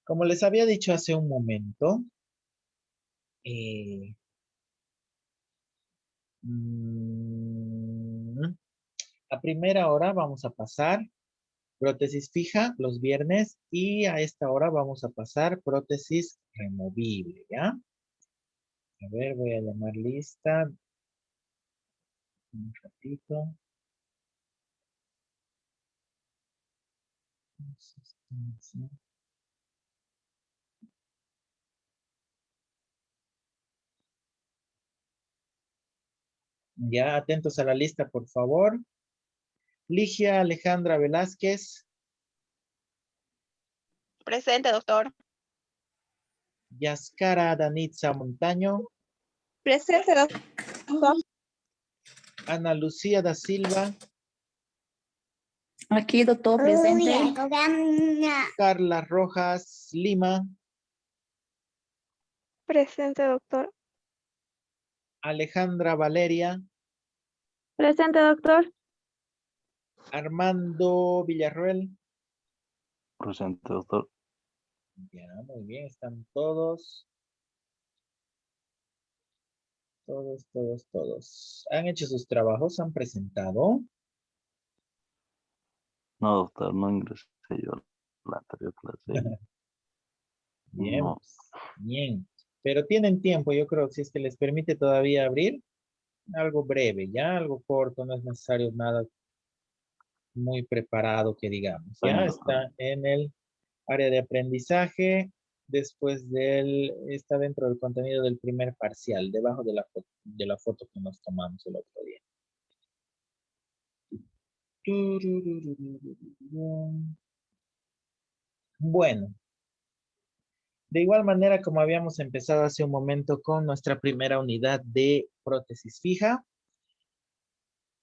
Como les había dicho hace un momento, eh, mm, a primera hora vamos a pasar prótesis fija los viernes y a esta hora vamos a pasar prótesis removible, ¿ya? A ver, voy a llamar lista. Un ratito. Ya, atentos a la lista, por favor. Ligia Alejandra Velázquez, Presente, doctor. Yaskara Danitza Montaño, Presente, doctor. Ana Lucía da Silva, Aquí, doctor, presente. Carla Rojas Lima, Presente, doctor. Alejandra Valeria, Presente, doctor. Armando Villarroel. Presente, doctor. Ya, muy bien, están todos. Todos. ¿Han hecho sus trabajos? ¿Han presentado? No, doctor, no ingresé yo a la anterior clase. Bien, No, bien. Pero tienen tiempo, yo creo, si es que les permite todavía abrir, algo breve, ya, algo corto, no es necesario nada muy preparado que digamos. está Ya bien, doctor. está en el área de aprendizaje, después está dentro del contenido del primer parcial, debajo de la foto que nos tomamos el otro día. Bueno, de igual manera como habíamos empezado hace un momento con nuestra primera unidad de prótesis fija,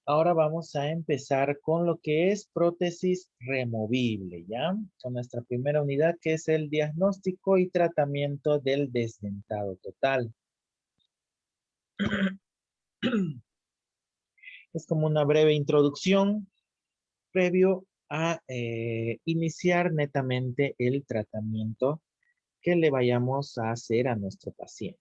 ahora vamos a empezar con lo que es prótesis removible, ¿ya? Con nuestra primera unidad que es el diagnóstico y tratamiento del desdentado total. Es como una breve introducción previo a iniciar netamente el tratamiento que le vayamos a hacer a nuestro paciente.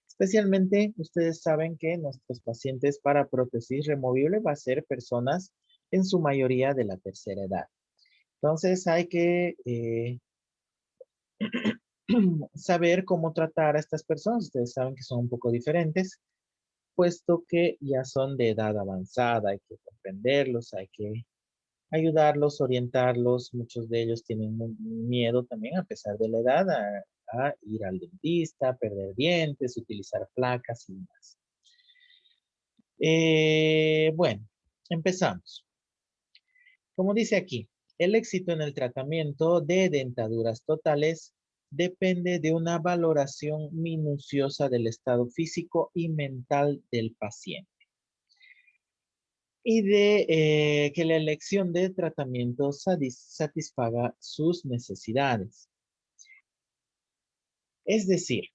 Especialmente, ustedes saben que nuestros pacientes para prótesis removible va a ser personas en su mayoría de la tercera edad. Entonces hay que saber cómo tratar a estas personas. Ustedes saben que son un poco diferentes, puesto que ya son de edad avanzada. Hay que comprenderlos, hay que ayudarlos, orientarlos. Muchos de ellos tienen miedo también, a pesar de la edad, a ir al dentista, perder dientes, utilizar placas y demás. Bueno, empezamos. Como dice aquí, el éxito en el tratamiento de dentaduras totales depende de una valoración minuciosa del estado físico y mental del paciente y de que la elección de tratamiento satisfaga sus necesidades. Es decir,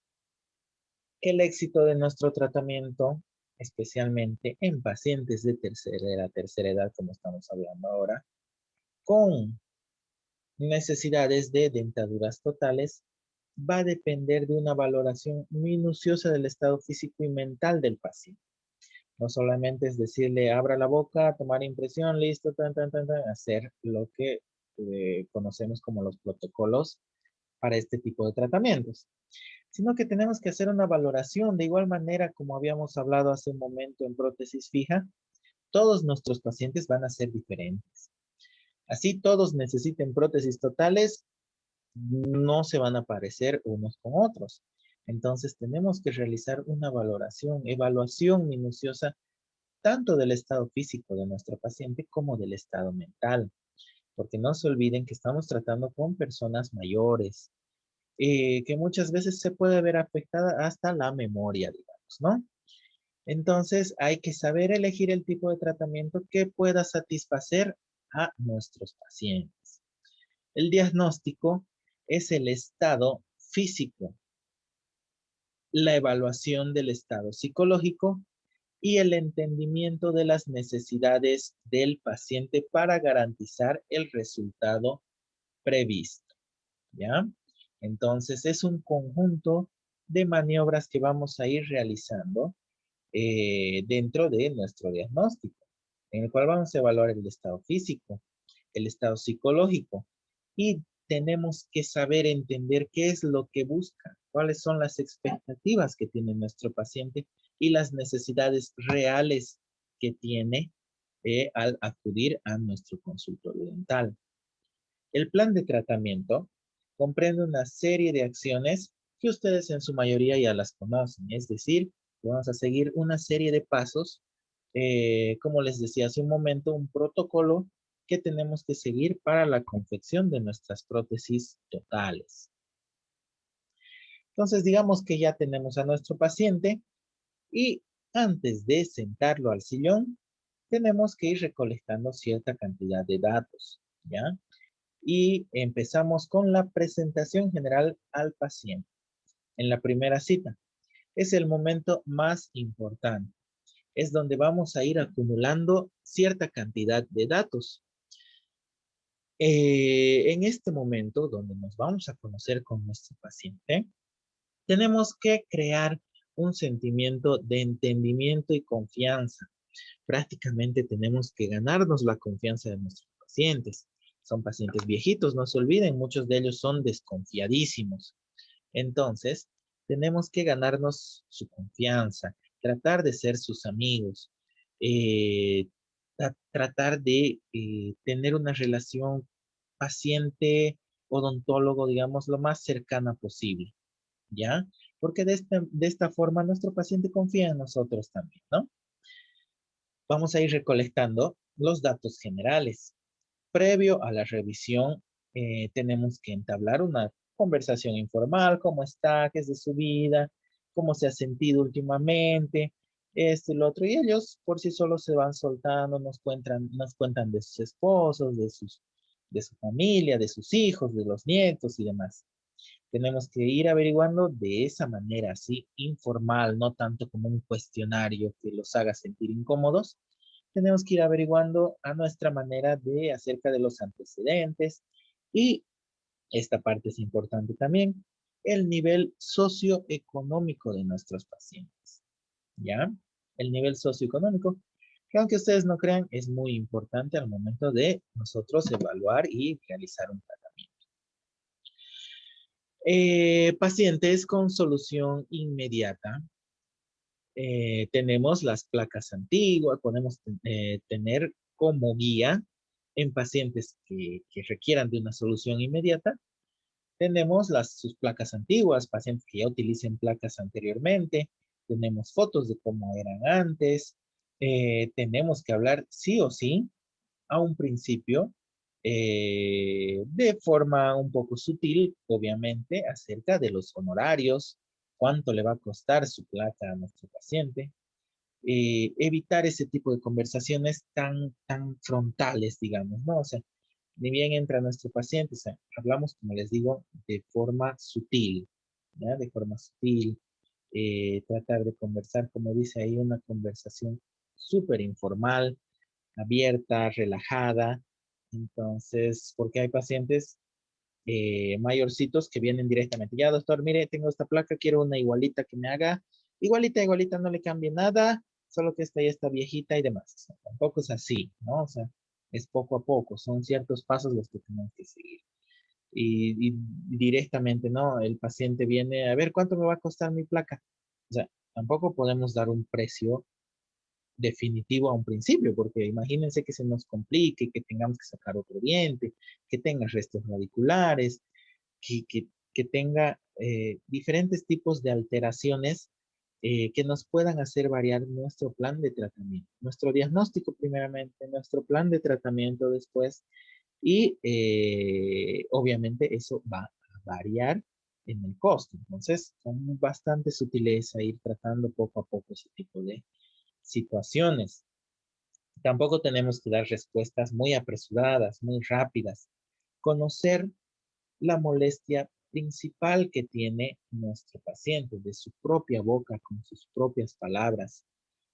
que el éxito de nuestro tratamiento, especialmente en pacientes de tercera edad, como estamos hablando ahora, con necesidades de dentaduras totales, va a depender de una valoración minuciosa del estado físico y mental del paciente. No solamente es decirle, abra la boca, tomar impresión, listo, hacer lo que conocemos como los protocolos para este tipo de tratamientos, sino que tenemos que hacer una valoración de igual manera como habíamos hablado hace un momento en prótesis fija. Todos nuestros pacientes van a ser diferentes. Así todos necesiten prótesis totales, no se van a parecer unos con otros. Entonces tenemos que realizar una evaluación minuciosa, tanto del estado físico de nuestro paciente como del estado mental. Porque no se olviden que estamos tratando con personas mayores, que muchas veces se puede ver afectada hasta la memoria, digamos, ¿no? Entonces hay que saber elegir el tipo de tratamiento que pueda satisfacer a nuestros pacientes. El diagnóstico es el estado físico, la evaluación del estado psicológico y el entendimiento de las necesidades del paciente para garantizar el resultado previsto, ¿ya? Entonces, es un conjunto de maniobras que vamos a ir realizando dentro de nuestro diagnóstico, en el cual vamos a evaluar el estado físico, el estado psicológico y tenemos que saber entender qué es lo que busca, cuáles son las expectativas que tiene nuestro paciente y las necesidades reales que tiene al acudir a nuestro consultorio dental. El plan de tratamiento comprende una serie de acciones que ustedes en su mayoría ya las conocen, es decir, vamos a seguir una serie de pasos, como les decía hace un momento, un protocolo que tenemos que seguir para la confección de nuestras prótesis totales. Entonces, digamos que ya tenemos a nuestro paciente y antes de sentarlo al sillón, tenemos que ir recolectando cierta cantidad de datos, ¿ya? Y empezamos con la presentación general al paciente. En la primera cita, es el momento más importante. Es donde vamos a ir acumulando cierta cantidad de datos. En este momento, donde nos vamos a conocer con nuestro paciente, tenemos que crear un sentimiento de entendimiento y confianza. Prácticamente tenemos que ganarnos la confianza de nuestros pacientes. Son pacientes viejitos, no se olviden, muchos de ellos son desconfiadísimos. Entonces, tenemos que ganarnos su confianza, tratar de ser sus amigos, eh, tratar de tener una relación paciente-odontólogo, digamos, lo más cercana posible, ¿ya? Porque de esta forma nuestro paciente confía en nosotros también, ¿no? Vamos a ir recolectando los datos generales. Previo a la revisión, tenemos que entablar una conversación informal, cómo está, qué es de su vida, cómo se ha sentido últimamente, esto y lo otro. Y ellos por sí solos se van soltando, nos cuentan de sus esposos, de su familia, de sus hijos, de los nietos y demás. Tenemos que ir averiguando de esa manera, así, informal, no tanto como un cuestionario que los haga sentir incómodos. Tenemos que ir averiguando a nuestra manera de acerca de los antecedentes y esta parte es importante también, el nivel socioeconómico de nuestros pacientes. ¿Ya? El nivel socioeconómico, que aunque ustedes no crean, es muy importante al momento de nosotros evaluar y realizar un tratamiento. Pacientes con solución inmediata. Tenemos las placas antiguas, podemos tener como guía en pacientes que requieran de una solución inmediata. Tenemos sus placas antiguas, pacientes que ya utilicen placas anteriormente. Tenemos fotos de cómo eran antes. Tenemos que hablar sí o sí a un principio de forma un poco sutil, obviamente, acerca de los honorarios, cuánto le va a costar su placa a nuestro paciente. Evitar ese tipo de conversaciones tan frontales, digamos, ¿no? O sea, ni bien entra nuestro paciente, o sea, hablamos, como les digo, de forma sutil, ¿ya? De forma sutil, tratar de conversar, como dice ahí, una conversación súper informal, abierta, relajada. Entonces, porque hay pacientes mayorcitos que vienen directamente, ya doctor, mire, tengo esta placa, quiero una igualita que me haga, igualita, igualita, no le cambie nada, solo que esta ya está viejita y demás. O sea, tampoco es así, ¿no? O sea, es poco a poco, son ciertos pasos los que tenemos que seguir. Y directamente, ¿no? El paciente viene a ver cuánto me va a costar mi placa. O sea, tampoco podemos dar un precio definitivo a un principio, porque imagínense que se nos complique, que tengamos que sacar otro diente, que tenga restos radiculares, que tenga diferentes tipos de alteraciones que nos puedan hacer variar nuestro plan de tratamiento, nuestro diagnóstico primeramente, nuestro plan de tratamiento después y obviamente eso va a variar en el costo. Entonces, son bastante sutiles a ir tratando poco a poco ese tipo de situaciones. Tampoco tenemos que dar respuestas muy apresuradas, muy rápidas. Conocer la molestia principal que tiene nuestro paciente de su propia boca, con sus propias palabras.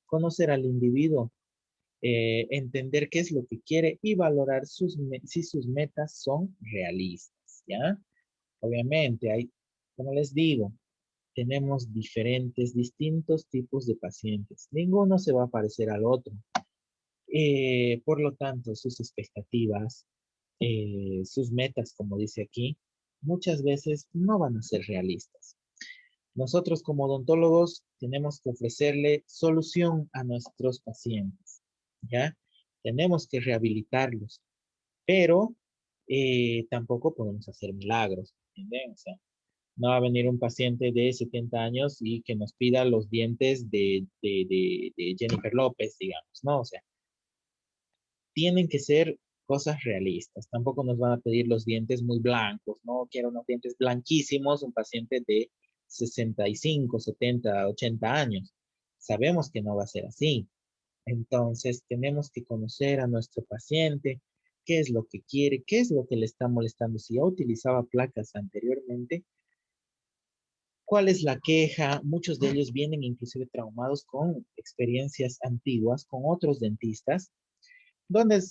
Conocer al individuo, entender qué es lo que quiere y valorar si sus metas son realistas, ¿ya? Obviamente, hay, como les digo, tenemos distintos tipos de pacientes. Ninguno se va a parecer al otro. Por lo tanto, sus expectativas, sus metas, como dice aquí, muchas veces no van a ser realistas. Nosotros como odontólogos tenemos que ofrecerle solución a nuestros pacientes, ¿ya? Tenemos que rehabilitarlos, pero tampoco podemos hacer milagros, ¿entienden? O sea, no va a venir un paciente de 70 años y que nos pida los dientes de Jennifer López, digamos, ¿no? O sea, tienen que ser cosas realistas. Tampoco nos van a pedir los dientes muy blancos, ¿no? Quiero unos dientes blanquísimos, un paciente de 65, 70, 80 años. Sabemos que no va a ser así. Entonces, tenemos que conocer a nuestro paciente, qué es lo que quiere, qué es lo que le está molestando. Si ya utilizaba placas anteriormente, cuál es la queja. Muchos de ellos vienen inclusive traumados con experiencias antiguas, con otros dentistas, donde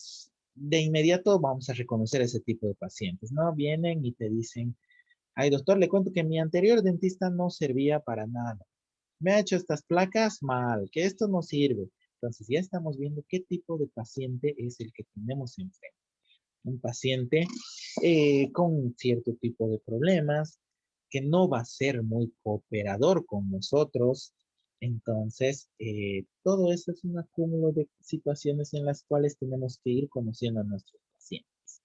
de inmediato vamos a reconocer ese tipo de pacientes, ¿no? Vienen y te dicen, ay doctor, le cuento que mi anterior dentista no servía para nada. Me ha hecho estas placas mal, que esto no sirve. Entonces ya estamos viendo qué tipo de paciente es el que tenemos enfrente. Un paciente con cierto tipo de problemas, que no va a ser muy cooperador con nosotros. Entonces, todo eso es un acúmulo de situaciones en las cuales tenemos que ir conociendo a nuestros pacientes,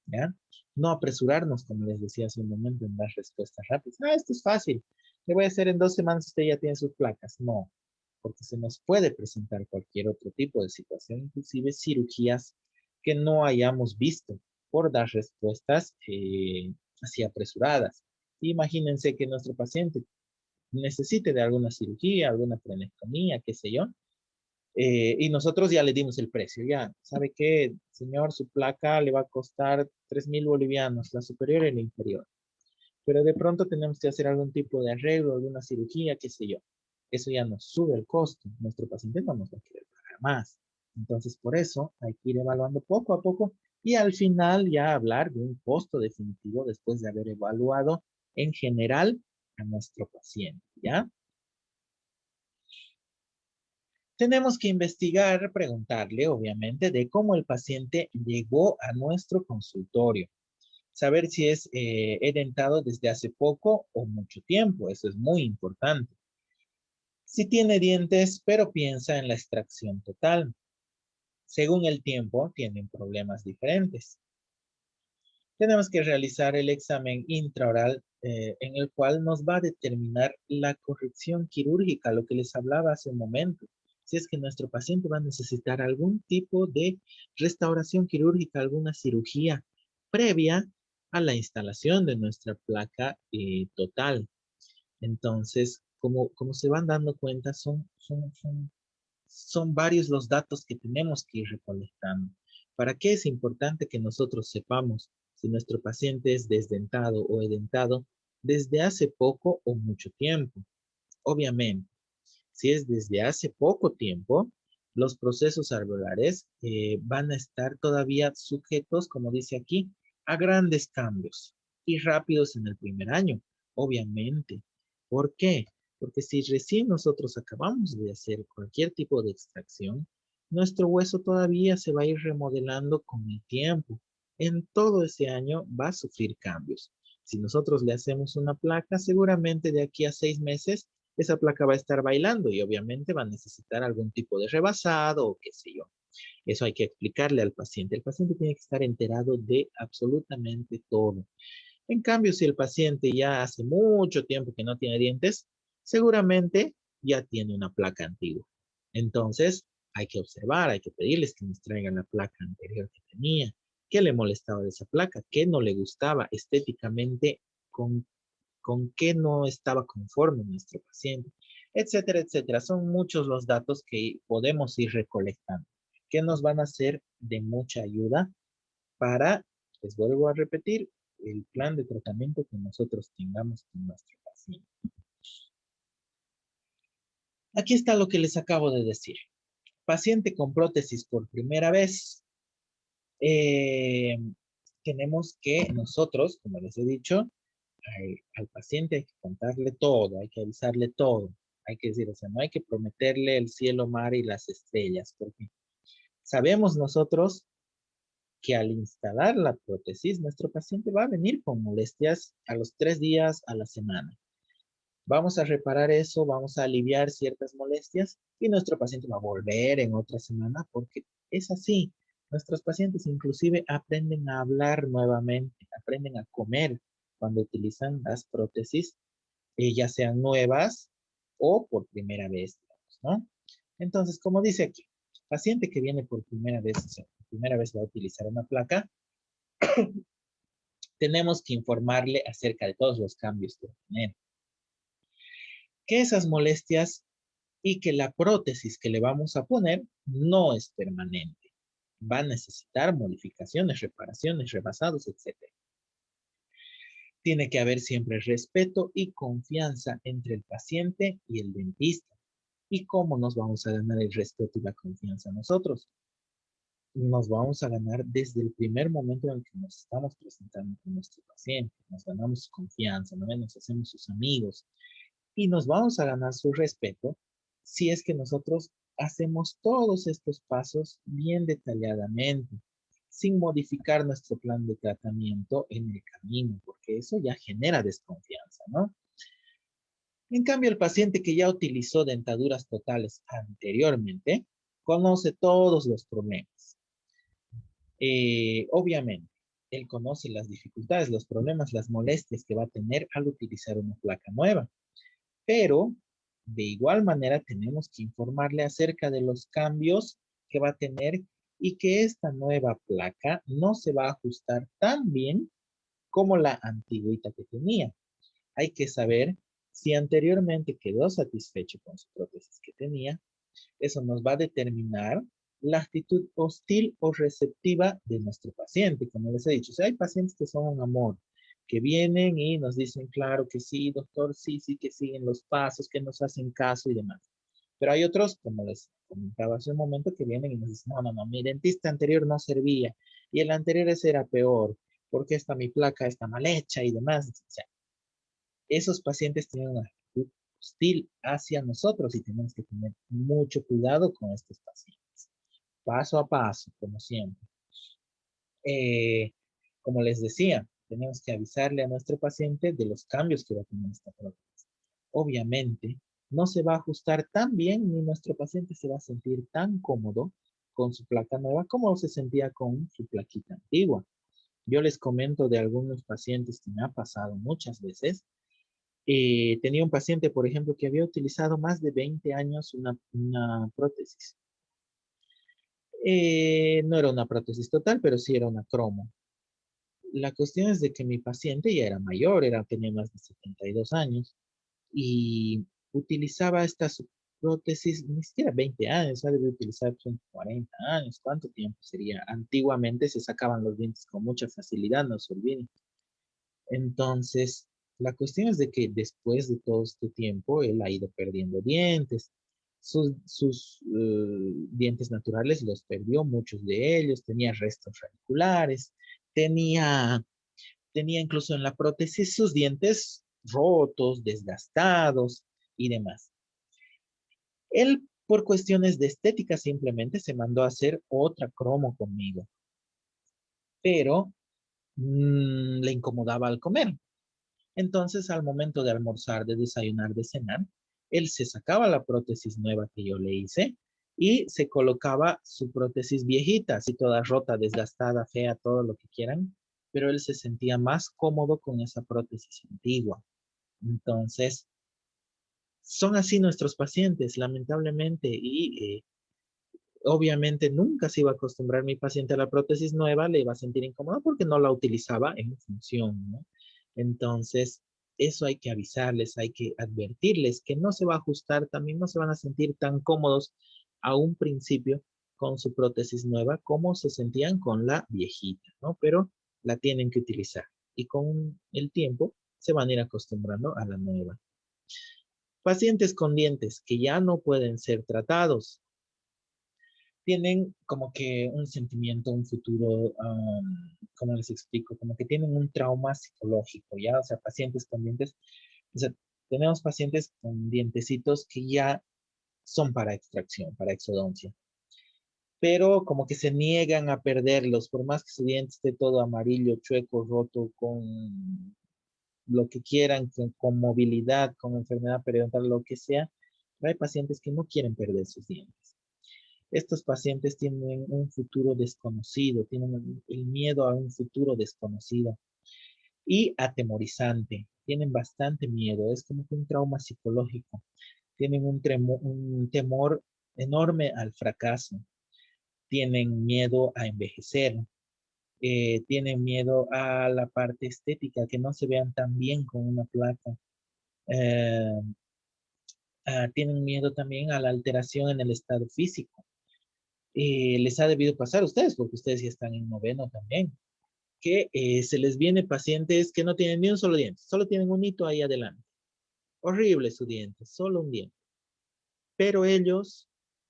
¿ya? No apresurarnos, como les decía hace un momento, en dar respuestas rápidas. Ah, esto es fácil. Le voy a hacer en 2 semanas, usted ya tiene sus placas. No, porque se nos puede presentar cualquier otro tipo de situación, inclusive cirugías que no hayamos visto por dar respuestas así apresuradas. Imagínense que nuestro paciente necesite de alguna cirugía, alguna frenectomía, qué sé yo, y nosotros ya le dimos el precio. Ya, ¿sabe qué, señor? Su placa le va a costar 3.000 bolivianos, la superior y la inferior. Pero de pronto tenemos que hacer algún tipo de arreglo, alguna cirugía, qué sé yo. Eso ya nos sube el costo. Nuestro paciente no nos va a querer pagar más. Entonces, por eso hay que ir evaluando poco a poco y al final ya hablar de un costo definitivo después de haber evaluado en general a nuestro paciente, ¿ya? Tenemos que investigar, preguntarle, obviamente, de cómo el paciente llegó a nuestro consultorio. Saber si es edentado desde hace poco o mucho tiempo. Eso es muy importante. Si tiene dientes, pero piensa en la extracción total. Según el tiempo, tienen problemas diferentes. Tenemos que realizar el examen intraoral en el cual nos va a determinar la corrección quirúrgica, lo que les hablaba hace un momento. Si es que nuestro paciente va a necesitar algún tipo de restauración quirúrgica, alguna cirugía previa a la instalación de nuestra placa total. Entonces, como se van dando cuenta, son varios los datos que tenemos que ir recolectando. ¿Para qué es importante que nosotros sepamos si nuestro paciente es desdentado o edentado desde hace poco o mucho tiempo? Obviamente, si es desde hace poco tiempo, los procesos alveolares van a estar todavía sujetos, como dice aquí, a grandes cambios y rápidos en el primer año, obviamente. ¿Por qué? Porque si recién nosotros acabamos de hacer cualquier tipo de extracción, nuestro hueso todavía se va a ir remodelando con el tiempo. En todo ese año va a sufrir cambios. Si nosotros le hacemos una placa, seguramente de aquí a 6 meses esa placa va a estar bailando y obviamente va a necesitar algún tipo de rebasado o qué sé yo. Eso hay que explicarle al paciente. El paciente tiene que estar enterado de absolutamente todo. En cambio, si el paciente ya hace mucho tiempo que no tiene dientes, seguramente ya tiene una placa antigua. Entonces, hay que observar, hay que pedirles que nos traigan la placa anterior que tenía, qué le molestaba de esa placa, qué no le gustaba estéticamente, con qué no estaba conforme nuestro paciente, etcétera, etcétera. Son muchos los datos que podemos ir recolectando, que nos van a ser de mucha ayuda para, les vuelvo a repetir, el plan de tratamiento que nosotros tengamos con nuestro paciente. Aquí está lo que les acabo de decir. Paciente con prótesis por primera vez. Eh, tenemos que nosotros, como les he dicho, Al paciente hay que contarle todo, hay que avisarle todo. Hay que decir, o sea, no hay que prometerle el cielo, mar y las estrellas, porque sabemos nosotros que al instalar la prótesis, nuestro paciente va a venir con molestias a los 3 días a la semana. Vamos a reparar eso, vamos a aliviar ciertas molestias y nuestro paciente va a volver en otra semana porque es así. Nuestros pacientes inclusive aprenden a hablar nuevamente, aprenden a comer cuando utilizan las prótesis, ya sean nuevas o por primera vez, digamos, ¿no? Entonces, como dice aquí, paciente que viene por primera vez, o sea, por primera vez va a utilizar una placa, tenemos que informarle acerca de todos los cambios que va a tener. Que esas molestias y que la prótesis que le vamos a poner no es permanente. Va a necesitar modificaciones, reparaciones, rebasados, etc. Tiene que haber siempre respeto y confianza entre el paciente y el dentista. ¿Y cómo nos vamos a ganar el respeto y la confianza nosotros? Nos vamos a ganar desde el primer momento en que nos estamos presentando con nuestro paciente. Nos ganamos confianza, ¿no? Nos hacemos sus amigos y nos vamos a ganar su respeto si es que nosotros hacemos todos estos pasos bien detalladamente, sin modificar nuestro plan de tratamiento en el camino, porque eso ya genera desconfianza, ¿no? En cambio, el paciente que ya utilizó dentaduras totales anteriormente, conoce todos los problemas. Obviamente, él conoce las dificultades, los problemas, las molestias que va a tener al utilizar una placa nueva. Pero de igual manera tenemos que informarle acerca de los cambios que va a tener y que esta nueva placa no se va a ajustar tan bien como la antigüita que tenía. Hay que saber si anteriormente quedó satisfecho con su prótesis que tenía. Eso nos va a determinar la actitud hostil o receptiva de nuestro paciente. Como les he dicho, o sea, hay pacientes que son un amor, que vienen y nos dicen, claro que sí, doctor, sí, sí, que siguen los pasos, que nos hacen caso y demás. Pero hay otros, como les comentaba hace un momento, que vienen y nos dicen, no, no, no, mi dentista anterior no servía y el anterior ese era peor, porque esta mi placa está mal hecha y demás. O sea, esos pacientes tienen una actitud hostil hacia nosotros y tenemos que tener mucho cuidado con estos pacientes. Paso a paso, como siempre. Eh, como les decía, tenemos que avisarle a nuestro paciente de los cambios que va a tener esta prótesis. Obviamente, no se va a ajustar tan bien ni nuestro paciente se va a sentir tan cómodo con su placa nueva como se sentía con su plaquita antigua. Yo les comento de algunos pacientes que me ha pasado muchas veces. Tenía un paciente, por ejemplo, que había utilizado más de 20 años una prótesis. No era una prótesis total, pero sí era una cromo. La cuestión es de que mi paciente ya era mayor, tenía más de 72 años y utilizaba esta prótesis ni siquiera 20 años, debe utilizar 40 años. ¿Cuánto tiempo sería? Antiguamente se sacaban los dientes con mucha facilidad, no se olviden. Entonces, la cuestión es de que después de todo este tiempo, él ha ido perdiendo dientes. Sus dientes naturales los perdió, muchos de ellos, tenía restos radiculares, tenía incluso en la prótesis sus dientes rotos, desgastados y demás. Él, por cuestiones de estética, simplemente se mandó a hacer otra cromo conmigo, pero le incomodaba al comer. Entonces, al momento de almorzar, de desayunar, de cenar, él se sacaba la prótesis nueva que yo le hice y se colocaba su prótesis viejita, así toda rota, desgastada, fea, todo lo que quieran, pero él se sentía más cómodo con esa prótesis antigua. Entonces, son así nuestros pacientes, lamentablemente, y obviamente nunca se iba a acostumbrar mi paciente a la prótesis nueva, le iba a sentir incómodo porque no la utilizaba en función, ¿no? Entonces, eso hay que avisarles, hay que advertirles que no se va a ajustar, también no se van a sentir tan cómodos a un principio con su prótesis nueva como se sentían con la viejita, ¿no? Pero la tienen que utilizar y con el tiempo se van a ir acostumbrando a la nueva. Pacientes con dientes que ya no pueden ser tratados. tienen como que un sentimiento, un futuro, ¿cómo les explico? Como que tienen un trauma psicológico, ¿ya? O sea, pacientes con dientes, o sea, tenemos pacientes con dientecitos que ya son para extracción, para exodoncia, pero como que se niegan a perderlos, por más que su diente esté todo amarillo, chueco, roto, con lo que quieran, con movilidad, con enfermedad periodontal, lo que sea, pero hay pacientes que no quieren perder sus dientes. Estos pacientes tienen un futuro desconocido, tienen el miedo a un futuro desconocido y atemorizante. Tienen bastante miedo, es como que un trauma psicológico. Tienen un temor enorme al fracaso. Tienen miedo a envejecer. Tienen miedo a la parte estética, que no se vean tan bien con una placa. Eh, Tienen miedo también a la alteración en el estado físico. Les ha debido pasar a ustedes, porque ustedes ya están en noveno también, que se les viene pacientes que no tienen ni un solo diente, solo tienen un hito ahí adelante. Horrible su diente, solo un diente. Pero ellos,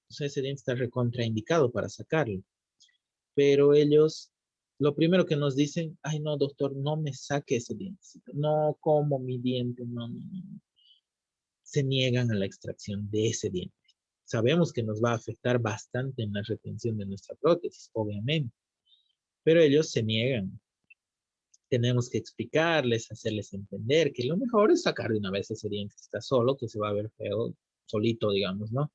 o sea, ese diente está recontraindicado para sacarlo, pero ellos, lo primero que nos dicen, ay no, doctor, no me saque ese diente, no como mi diente, no, no, no. Se niegan a la extracción de ese diente. Sabemos que nos va a afectar bastante en la retención de nuestra prótesis, obviamente, pero ellos se niegan. Tenemos que explicarles, hacerles entender que lo mejor es sacar de una vez ese diente que está solo, que se va a ver feo, solito, digamos, ¿no?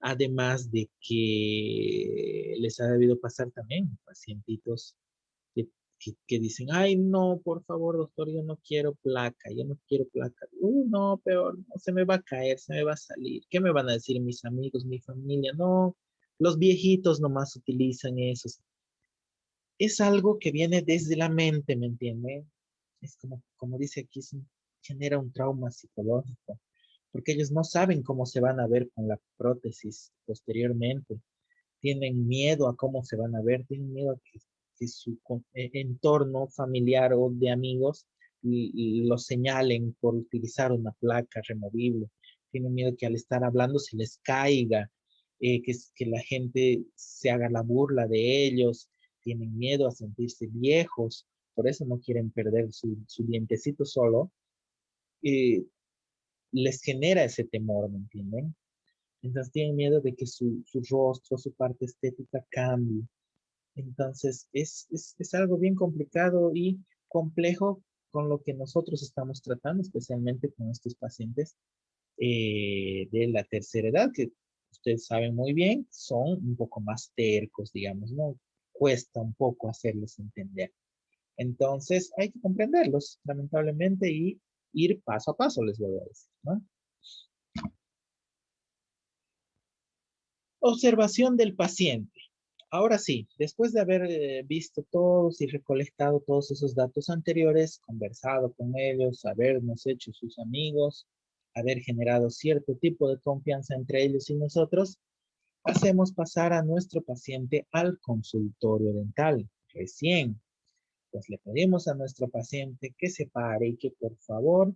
Además de que les ha debido pasar también pacientitos que, que dicen, ay, no, por favor, doctor, yo no quiero placa, yo no quiero placa. No, peor, no, se me va a caer, se me va a salir. ¿Qué me van a decir mis amigos, mi familia? No, los viejitos nomás utilizan eso. Es algo que viene desde la mente, ¿me entienden? Es como dice aquí, genera un trauma psicológico, porque ellos no saben cómo se van a ver con la prótesis posteriormente. Tienen miedo a cómo se van a ver, tienen miedo a que su entorno familiar o de amigos los señalen por utilizar una placa removible. Tienen miedo que al estar hablando se les caiga, que la gente se haga la burla de ellos. Tienen miedo a sentirse viejos, por eso no quieren perder su dientecito solo. eh, Les genera ese temor, ¿me entienden? Entonces tienen miedo de que su rostro, su parte estética cambie. Entonces es algo bien complicado y complejo con lo que nosotros estamos tratando, especialmente con estos pacientes de la tercera edad, que ustedes saben muy bien, son un poco más tercos, digamos, ¿no? Cuesta un poco hacerles entender. Entonces hay que comprenderlos, lamentablemente, y ir paso a paso, les voy a decir, ¿no? Observación del paciente. Ahora sí, después de haber visto todos y recolectado todos esos datos anteriores, conversado con ellos, habernos hecho sus amigos, haber generado cierto tipo de confianza entre ellos y nosotros, hacemos pasar a nuestro paciente al consultorio dental. Recién, pues le pedimos a nuestro paciente que se pare y que por favor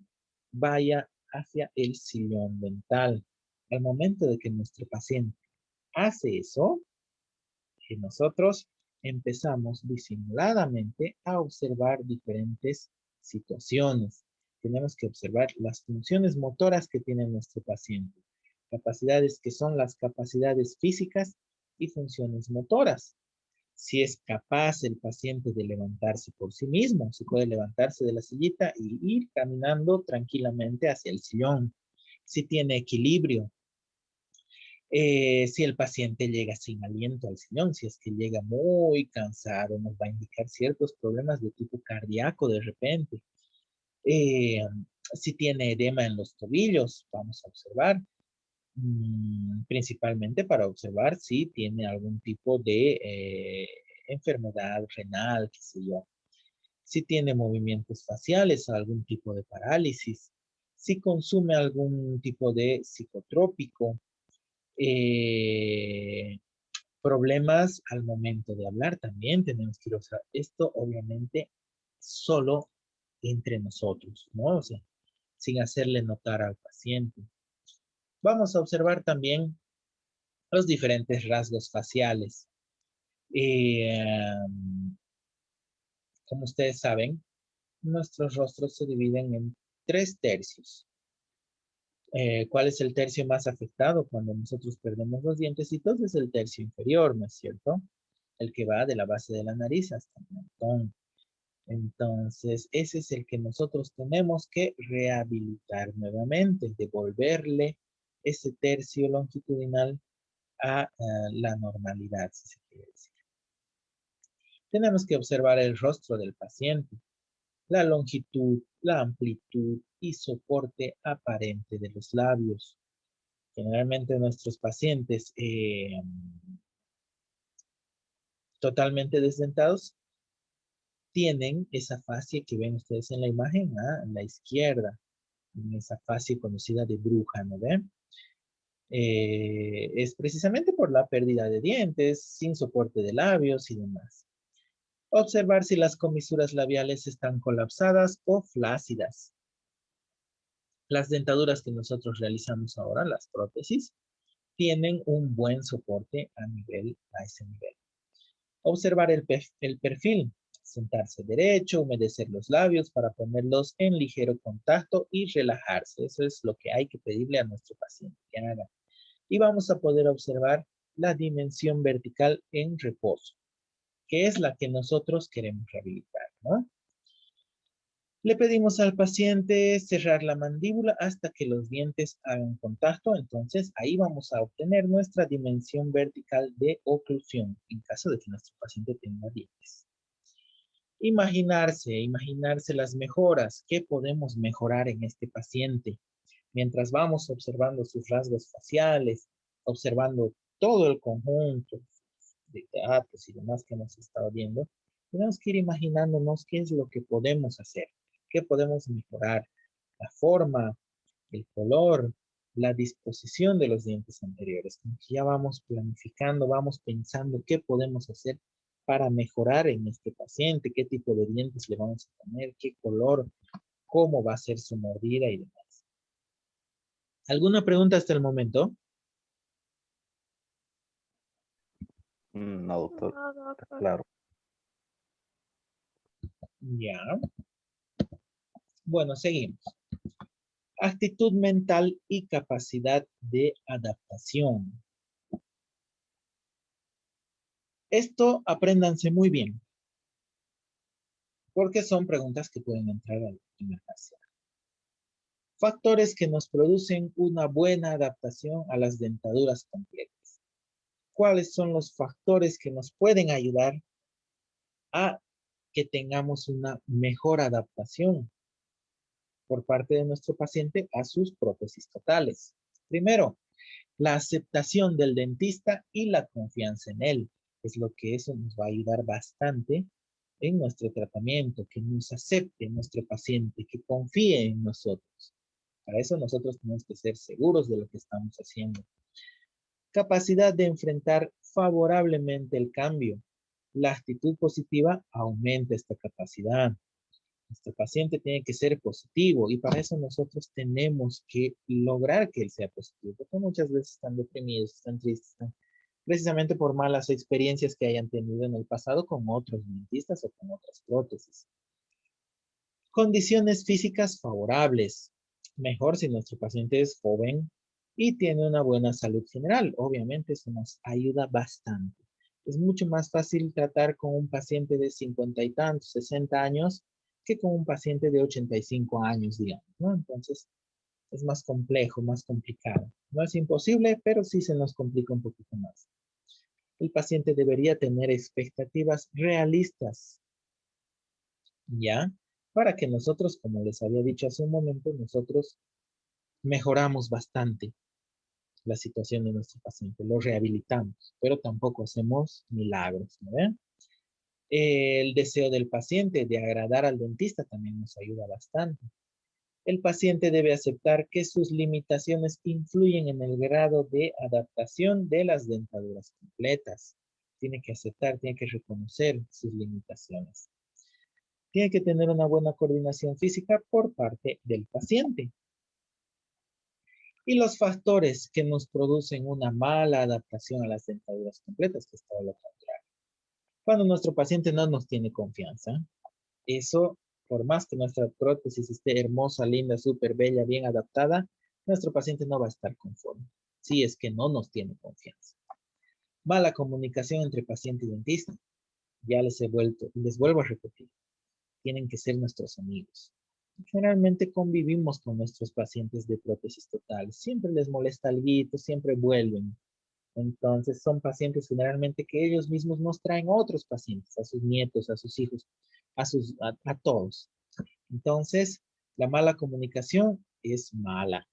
vaya hacia el sillón dental. Al momento de que nuestro paciente hace eso, que nosotros empezamos disimuladamente a observar diferentes situaciones. Tenemos que observar las funciones motoras que tiene nuestro paciente, capacidades que son las capacidades físicas y funciones motoras. Si es capaz el paciente de levantarse por sí mismo, si puede levantarse de la sillita y ir caminando tranquilamente hacia el sillón. Si tiene equilibrio, si el paciente llega sin aliento al sillón, si es que llega muy cansado, nos va a indicar ciertos problemas de tipo cardíaco de repente. Eh, si tiene edema en los tobillos, vamos a observar, principalmente para observar si tiene algún tipo de enfermedad renal, qué sé yo. Si tiene movimientos faciales, algún tipo de parálisis, si consume algún tipo de psicotrópico, eh, problemas al momento de hablar también tenemos que usar esto, obviamente, solo entre nosotros, ¿no? O sea, sin hacerle notar al paciente. Vamos a observar también los diferentes rasgos faciales. Como ustedes saben, nuestros rostros se dividen en 3 tercios. ¿Cuál es el tercio más afectado cuando nosotros perdemos los dientecitos? Es el tercio inferior, ¿no es cierto? El que va de la base de la nariz hasta el mentón. Entonces, ese es el que nosotros tenemos que rehabilitar nuevamente, devolverle ese tercio longitudinal a la normalidad, si se quiere decir. Tenemos que observar el rostro del paciente, la longitud, la amplitud y soporte aparente de los labios. Generalmente nuestros pacientes totalmente desdentados tienen esa fascia que ven ustedes en la imagen a la izquierda, en esa fascia conocida de bruja, ¿no ven? Es precisamente por la pérdida de dientes, sin soporte de labios y demás. Observar si las comisuras labiales están colapsadas o flácidas. Las dentaduras que nosotros realizamos ahora, las prótesis, tienen un buen soporte a ese nivel. Observar el perfil, sentarse derecho, humedecer los labios para ponerlos en ligero contacto y relajarse. Eso es lo que hay que pedirle a nuestro paciente que haga. Y vamos a poder observar la dimensión vertical en reposo, que es la que nosotros queremos rehabilitar, ¿no? Le pedimos al paciente cerrar la mandíbula hasta que los dientes hagan contacto. Entonces, ahí vamos a obtener nuestra dimensión vertical de oclusión, en caso de que nuestro paciente tenga dientes. Imaginarse las mejoras. ¿Qué podemos mejorar en este paciente? Mientras vamos observando sus rasgos faciales, observando todo el conjunto de datos y demás que hemos estado viendo, tenemos que ir imaginándonos qué es lo que podemos hacer, qué podemos mejorar, la forma, el color, la disposición de los dientes anteriores. Como que ya vamos planificando, vamos pensando qué podemos hacer para mejorar en este paciente, qué tipo de dientes le vamos a poner, qué color, cómo va a ser su mordida y demás. ¿Alguna pregunta hasta el momento? No, doctor. No, Está doctor. claro. Ya. Bueno, seguimos. Actitud mental y capacidad de adaptación. Esto apréndanse muy bien, porque son preguntas que pueden entrar al primer parcial. Factores que nos producen una buena adaptación a las dentaduras completas. ¿Cuáles son los factores que nos pueden ayudar a que tengamos una mejor adaptación por parte de nuestro paciente a sus prótesis totales? Primero, la aceptación del dentista y la confianza en él. Es lo que eso nos va a ayudar bastante en nuestro tratamiento, que nos acepte nuestro paciente, que confíe en nosotros. Para eso nosotros tenemos que ser seguros de lo que estamos haciendo. Capacidad de enfrentar favorablemente el cambio. La actitud positiva aumenta esta capacidad. Nuestro paciente tiene que ser positivo y para eso nosotros tenemos que lograr que él sea positivo, porque muchas veces están deprimidos, están tristes, están precisamente por malas experiencias que hayan tenido en el pasado con otros dentistas o con otras prótesis. Condiciones físicas favorables. Mejor si nuestro paciente es joven y tiene una buena salud general. Obviamente eso nos ayuda bastante. Es mucho más fácil tratar con un paciente de 50 y tantos, 60 años, que con un paciente de 85 años, digamos, ¿no? Entonces es más complejo, más complicado. No es imposible, pero sí se nos complica un poquito más. El paciente debería tener expectativas realistas, ¿ya? Para que nosotros, como les había dicho hace un momento, nosotros mejoramos bastante la situación de nuestro paciente, lo rehabilitamos, pero tampoco hacemos milagros, ¿no ven? El deseo del paciente de agradar al dentista también nos ayuda bastante. El paciente debe aceptar que sus limitaciones influyen en el grado de adaptación de las dentaduras completas. Tiene que aceptar, tiene que reconocer sus limitaciones. Tiene que tener una buena coordinación física por parte del paciente. Y los factores que nos producen una mala adaptación a las dentaduras completas, que es todo lo contrario. Cuando nuestro paciente no nos tiene confianza, eso, por más que nuestra prótesis esté hermosa, linda, súper bella, bien adaptada, nuestro paciente no va a estar conforme, si es que no nos tiene confianza. Mala comunicación entre paciente y dentista. Ya les vuelvo a repetir, tienen que ser nuestros amigos. Generalmente convivimos con nuestros pacientes de prótesis total. Siempre les molesta algo, siempre vuelven. Entonces son pacientes generalmente que ellos mismos nos traen a otros pacientes, a sus nietos, a sus hijos, a todos. Entonces, la mala comunicación es mala.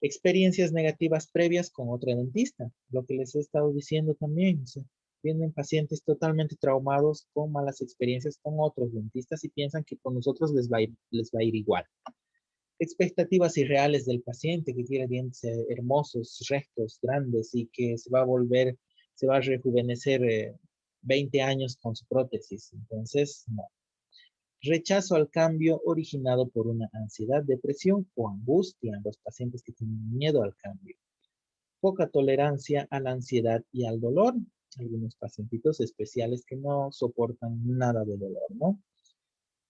Experiencias negativas previas con otro dentista, lo que les he estado diciendo también. O sea, tienen pacientes totalmente traumados con malas experiencias con otros dentistas y piensan que con nosotros les va a ir igual. Expectativas irreales del paciente que quiere dientes hermosos, rectos, grandes y que se va a rejuvenecer 20 años con su prótesis. Entonces, no. Rechazo al cambio originado por una ansiedad, depresión o angustia en los pacientes que tienen miedo al cambio. Poca tolerancia a la ansiedad y al dolor. Algunos pacientitos especiales que no soportan nada de dolor, ¿no?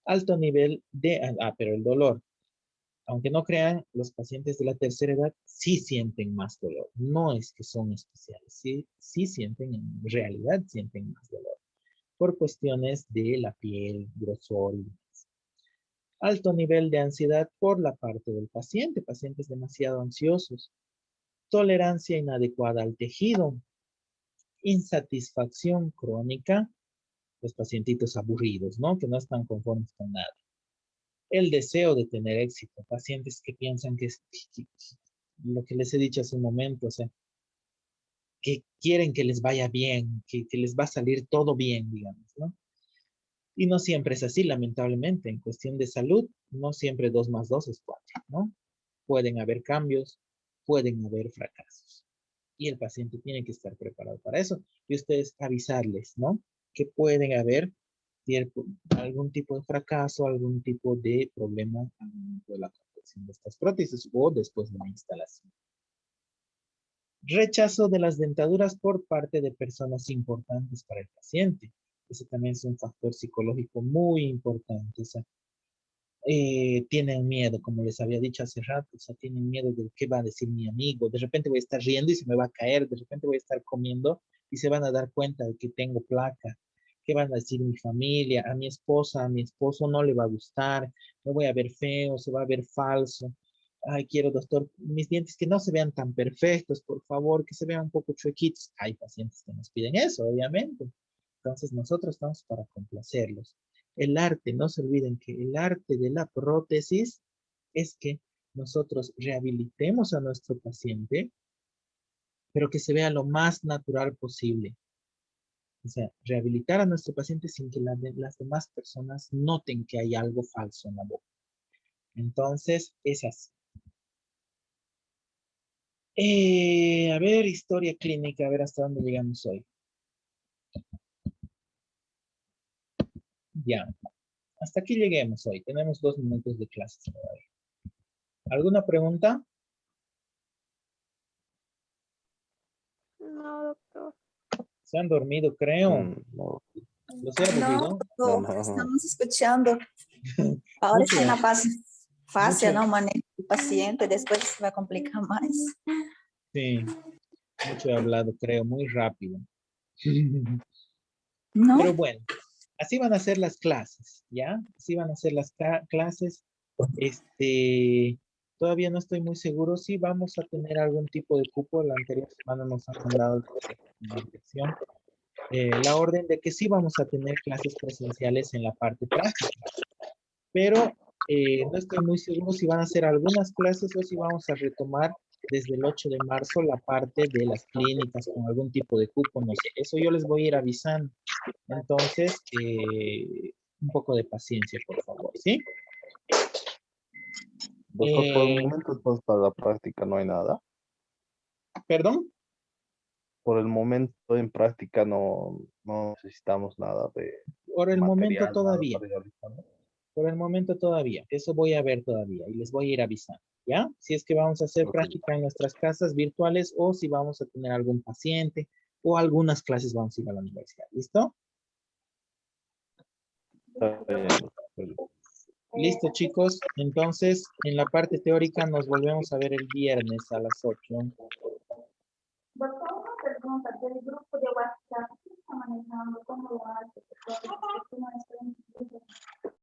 Alto nivel de, pero el dolor. Aunque no crean, los pacientes de la tercera edad sí sienten más dolor. No es que son especiales, sí sienten, en realidad sienten más dolor. Por cuestiones de la piel, grosor y demás. Alto nivel de ansiedad por la parte del paciente, pacientes demasiado ansiosos. Tolerancia inadecuada al tejido. Insatisfacción crónica, los pacientitos aburridos, ¿no? Que no están conformes con nada. El deseo de tener éxito, pacientes que piensan que es lo que les he dicho hace un momento, o sea, que quieren que les vaya bien, que les va a salir todo bien, digamos, ¿no? Y no siempre es así, lamentablemente. En cuestión de salud, no siempre 2 más 2 es 4, ¿no? Pueden haber cambios, pueden haber fracasos. Y el paciente tiene que estar preparado para eso. Y ustedes avisarles, ¿no? Que pueden haber algún tipo de fracaso, algún tipo de problema al momento de la confección de estas prótesis o después de la instalación. Rechazo de las dentaduras por parte de personas importantes para el paciente. Ese también es un factor psicológico muy importante. O sea, tienen miedo, como les había dicho hace rato, o sea, tienen miedo de qué va a decir mi amigo. De repente voy a estar riendo y se me va a caer, de repente voy a estar comiendo y se van a dar cuenta de que tengo placa. ¿Qué van a decir mi familia? A mi esposa, a mi esposo no le va a gustar, me voy a ver feo, se va a ver falso. Ay, quiero, doctor, mis dientes que no se vean tan perfectos, por favor, que se vean un poco chuequitos. Hay pacientes que nos piden eso, obviamente. Entonces nosotros estamos para complacerlos. El arte, no se olviden que el arte de la prótesis es que nosotros rehabilitemos a nuestro paciente, pero que se vea lo más natural posible. O sea, rehabilitar a nuestro paciente sin que las demás personas noten que hay algo falso en la boca. Entonces, es así. A ver, historia clínica, a ver hasta dónde llegamos hoy. Ya, hasta aquí lleguemos hoy. Tenemos 2 minutos de clase todavía. ¿Alguna pregunta? No, doctor. Se han dormido, creo. No, ¿Los he aburrido? no, No, no. estamos escuchando. Ahora Mucho, está en la fase, mucho, ¿no? Manejo el paciente, después va a complicar más. sí, mucho he hablado, creo, muy rápido. Pero ¿No? bueno, así van a ser las clases, ¿ya? Así van a ser las clases. Todavía no estoy muy seguro si vamos a tener algún tipo de cupo. La anterior semana nos han mandado la dirección. La orden de que sí vamos a tener clases presenciales en la parte práctica, pero no estoy muy seguro si van a ser algunas clases o si vamos a retomar desde el 8 de marzo la parte de las clínicas con algún tipo de cupo, no sé. Eso yo les voy a ir avisando. Entonces, un poco de paciencia, por favor, ¿sí? Doctor, por el momento, entonces, para la práctica no hay nada. ¿Perdón? Por el momento, en práctica no necesitamos nada de Por el momento material, nada todavía. para realizar. Por el momento todavía. Eso voy a ver todavía y les voy a ir avisando. ¿Ya? Si es que vamos a hacer Ok. práctica en nuestras casas virtuales o si vamos a tener algún paciente o algunas clases vamos a ir a la universidad. ¿Listo? Está bien, doctor. Listo, chicos. Entonces, en la parte teórica nos volvemos a ver el viernes a las 8.